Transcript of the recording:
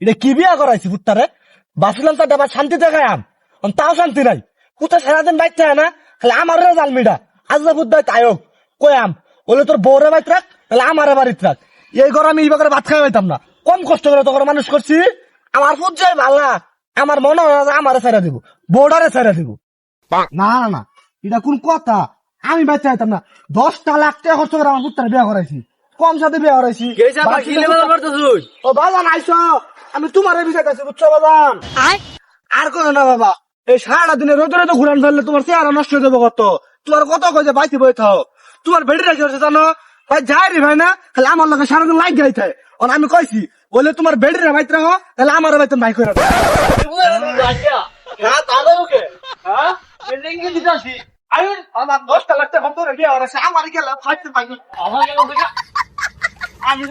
এটা কি বিয়া করাইছি পুত্তারে? বাসিলাম তার ডাবা শান্তি দেখায়াম, তাও শান্তি নাই। পুতা সারাদিন বাইতে হয় না, খালি আমার জালমিটা আজ বুদ্ধায় তায়ক কয়াম বলে তোর বউরে বাইত রাখ, তাহলে আমার বাড়িতে রাখ। এই ঘর আমি এই করে ভাত খাই পাইতাম না। কম কষ্ট করে তো মানুষ করছি। আমার পুজাই ভাল্লা, আমার মনে হয় আমারে ছেড়ে দিব, বউডারে ছেড়ে দিব। না না না, এটা কোন কথা? আমি বাইতে হইতাম না। 10টা লাখ টাকা খরচ করে আমার পুত্তারে বিয়া করাইছি, কম সাথে বিয়া করাইছি। ও বাজান আইস, আমি তোমার বিষয়টা বুঝছো বাজান? আর কোনো না বাবা, এই সারাটা দিনে রোদে রোদে ঘুরান ফেললে তোমার চেহারা নষ্ট হয়ে যাবো। কত তোমার কত কয়ে বাইতে বই থাও, তোমার বেটিরা কি হচ্ছে জানো? ভাই যাই রে ভাই না, তাহলে আমার লোকের সারাদিন লাইক গাইতে হয়। আমি কইছি বলে তোমার বেটিরা বাইতে রাখো, তাহলে আমার বাইতে ভাই করে আমার 10টা লাখ টাকা তোর বিয়া করাইছে, আমার গেল ফাইতে পাই আমি